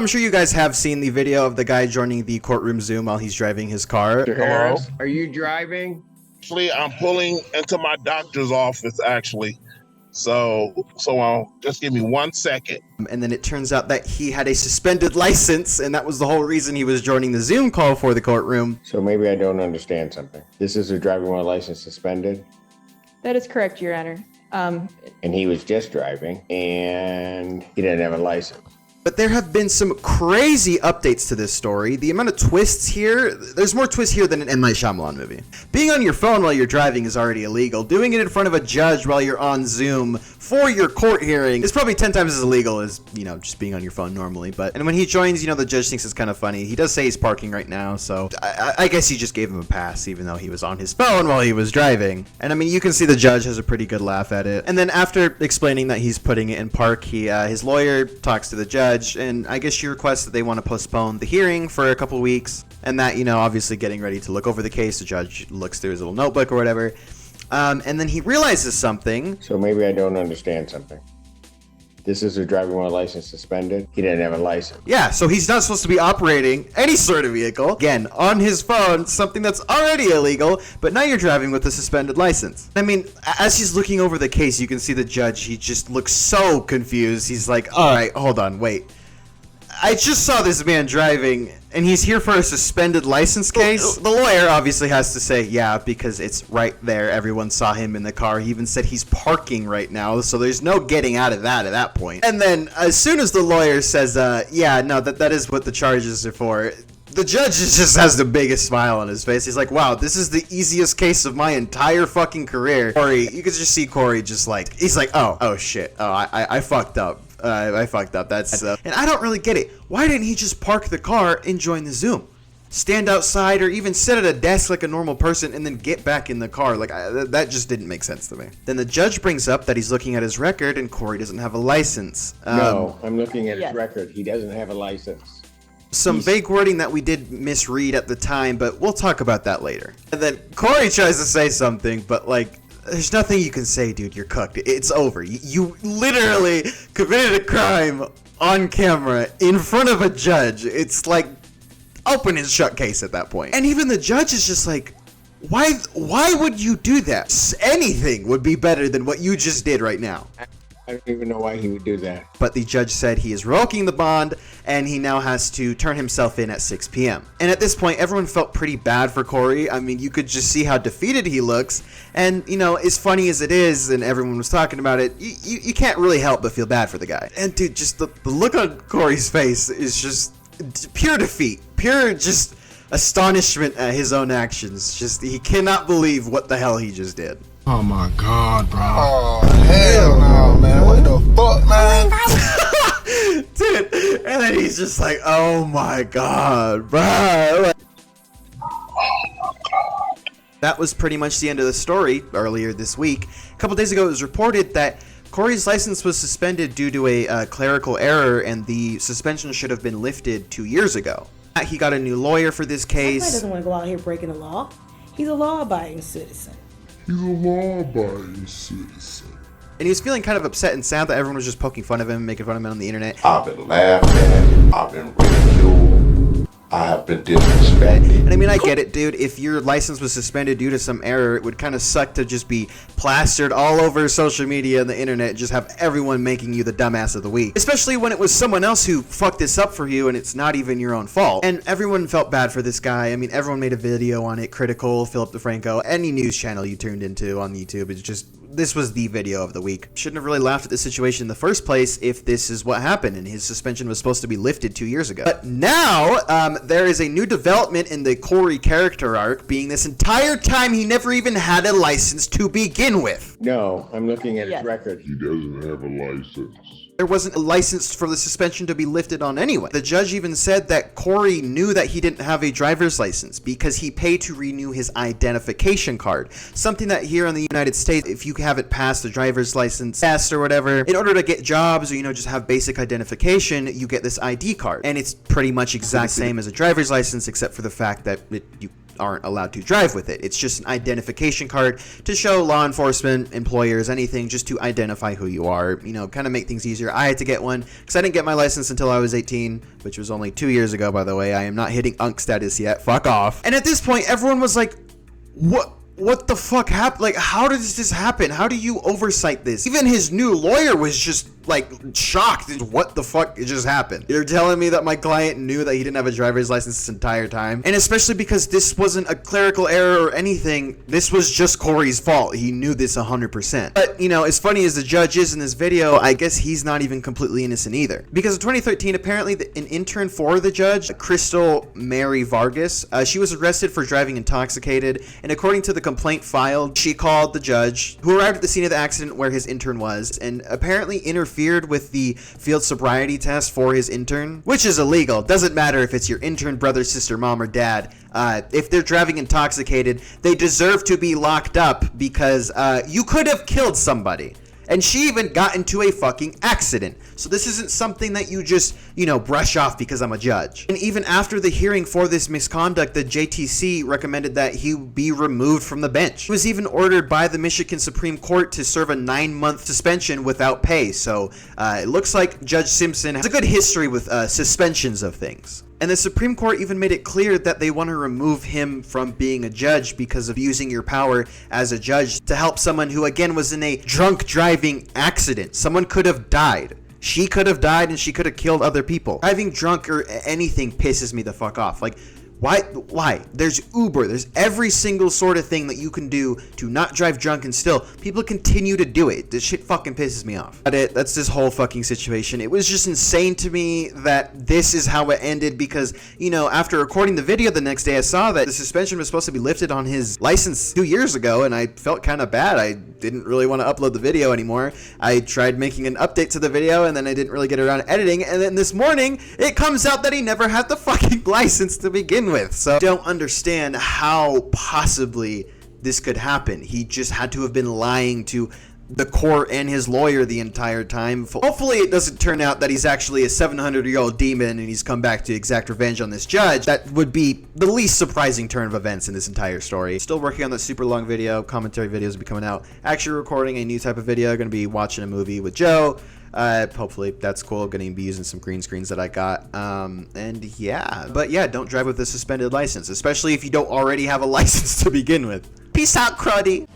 I'm sure you guys have seen the video of the guy joining the courtroom Zoom while he's driving his car. Hello? Are you driving? Actually, I'm pulling into my doctor's office, actually. So just give me 1 second. And then it turns out that he had a suspended license, and that was the whole reason he was joining the Zoom call for the courtroom. So maybe I don't understand something. This is a driving while license suspended? That is correct, Your Honor. And he was just driving, and he didn't have a license. But there have been some crazy updates to this story. The amount of twists here, there's more twists here than an M. Night Shyamalan movie. Being on your phone while you're driving is already illegal. Doing it in front of a judge while you're on Zoom for your court hearing is probably 10 times as illegal as, just being on your phone normally. And when he joins, the judge thinks it's kind of funny. He does say he's parking right now, so I guess he just gave him a pass, even though he was on his phone while he was driving. And you can see the judge has a pretty good laugh at it. And then after explaining that he's putting it in park, his lawyer talks to the judge, and I guess she requests that they want to postpone the hearing for a couple weeks, and that, obviously getting ready to look over the case, the judge looks through his little notebook or whatever, and then he realizes something. So maybe I don't understand something. This is a driving while license suspended? He didn't have a license. Yeah, so he's not supposed to be operating any sort of vehicle, again, on his phone, something that's already illegal, but now you're driving with a suspended license. As he's looking over the case, you can see the judge, he just looks so confused. He's like, all right, hold on, wait. I just saw this man driving, and he's here for a suspended license case. The lawyer obviously has to say, yeah, because it's right there. Everyone saw him in the car. He even said he's parking right now, so there's no getting out of that at that point. And then as soon as the lawyer says, yeah, no, that is what the charges are for, the judge just has the biggest smile on his face. He's like, wow, this is the easiest case of my entire fucking career. Corey, you could just see Corey just like, he's like, oh shit, I fucked up. I fucked up. That's and I don't really get it. Why didn't he just park the car and join the Zoom? Stand outside or even sit at a desk like a normal person and then get back in the car. That just didn't make sense to me. Then the judge brings up that he's looking at his record and Corey doesn't have a license. No, I'm looking at his record. He doesn't have a license. Some vague wording that we did misread at the time, but we'll talk about that later. And then Corey tries to say something, but there's nothing you can say, dude. You're cooked. It's over. You literally committed a crime on camera in front of a judge. It's like open and shut case at that point. And even the judge is just like, why would you do that? Anything would be better than what you just did right now. I don't even know why he would do that. But the judge said he is revoking the bond, and he now has to turn himself in at 6 p.m. And at this point, everyone felt pretty bad for Corey. You could just see how defeated he looks. And, as funny as it is, and everyone was talking about it, you can't really help but feel bad for the guy. And, dude, just the look on Corey's face is just pure defeat. Pure just astonishment at his own actions. Just, he cannot believe what the hell he just did. Oh my God, bro. Oh, hell no, man. What the fuck, man? Dude, and then he's just like, oh my God, bro. That was pretty much the end of the story earlier this week. A couple days ago, it was reported that Corey's license was suspended due to a clerical error, and the suspension should have been lifted 2 years ago. He got a new lawyer for this case. That guy doesn't want to go out here breaking the law. He's a law-abiding citizen. He's a law-abiding citizen. And he was feeling kind of upset and sad that everyone was just poking fun of him, making fun of him on the internet. I've been laughed at. I've been ridiculed. I have been disrespected. And I get it, dude. If your license was suspended due to some error, it would kind of suck to just be plastered all over social media and the internet, just have everyone making you the dumbass of the week. Especially when it was someone else who fucked this up for you and it's not even your own fault. And everyone felt bad for this guy. Everyone made a video on it, critical, Philip DeFranco, any news channel you tuned into on YouTube. It's just, this was the video of the week. Shouldn't have really laughed at this situation in the first place if this is what happened and his suspension was supposed to be lifted 2 years ago. But now, there is a new development in the Corey character arc, being this entire time he never even had a license to begin with. No, I'm looking at his record. He doesn't have a license. There wasn't a license for the suspension to be lifted on anyway. The judge even said that Corey knew that he didn't have a driver's license because he paid to renew his identification card. Something that here in the United States, if you haven't passed the driver's license test or whatever, in order to get jobs or, just have basic identification, you get this ID card. And it's pretty much exact same as a driver's license, except for the fact that you aren't allowed to drive with it. It's just an identification card to show law enforcement, employers, anything, just to identify who you are, you know, kind of make things easier. I had to get one because I didn't get my license until I was 18, which was only 2 years ago, by the way. I am not hitting UNC status yet. Fuck off. And at this point, everyone was like, what the fuck happened? Like, how does this happen? How do you oversight this? Even his new lawyer was just like shocked. What the fuck just happened? You're telling me that my client knew that he didn't have a driver's license this entire time? And especially because this wasn't a clerical error or anything. This was just Corey's fault. He knew this 100%. But, you know, as funny as the judge is in this video, I guess he's not even completely innocent either. Because in 2013, apparently an intern for the judge, Crystal Mary Vargas, she was arrested for driving intoxicated. And according to the complaint filed, she called the judge, who arrived at the scene of the accident where his intern was, and apparently interfered with the field sobriety test for his intern, which is illegal. Doesn't matter if it's your intern, brother, sister, mom, or dad. If they're driving intoxicated, they deserve to be locked up because you could have killed somebody. And she even got into a fucking accident. So this isn't something that you just, you know, brush off because I'm a judge. And even after the hearing for this misconduct, the JTC recommended that he be removed from the bench. He was even ordered by the Michigan Supreme Court to serve a 9-month suspension without pay. So it looks like Judge Simpson has a good history with suspensions of things. And the Supreme Court even made it clear that they want to remove him from being a judge because of using your power as a judge to help someone who, again, was in a drunk driving accident. Someone could have died. She could have died and she could have killed other people. Driving drunk or anything pisses me the fuck off. Like, why? There's Uber. There's every single sort of thing that you can do to not drive drunk, and still people continue to do it. This shit fucking pisses me off. That's this whole fucking situation. It was just insane to me that this is how it ended because, you know, after recording the video the next day, I saw that the suspension was supposed to be lifted on his license 2 years ago, and I felt kind of bad. I didn't really want to upload the video anymore. I tried making an update to the video, and then I didn't really get around to editing, and then this morning, it comes out that he never had the fucking license to begin with. So I don't understand how possibly this could happen. He just had to have been lying to the court and his lawyer the entire time. Hopefully it doesn't turn out that he's actually a 700-year-old demon and he's come back to exact revenge on this judge. That would be the least surprising turn of events in this entire story. Still working on that super long video. Commentary videos will be coming out. Actually recording a new type of video. Going to be watching a movie with Joe. Hopefully that's cool. Going to be using some green screens that I got. And yeah, but yeah, don't drive with a suspended license, especially if you don't already have a license to begin with. Peace out, cruddy.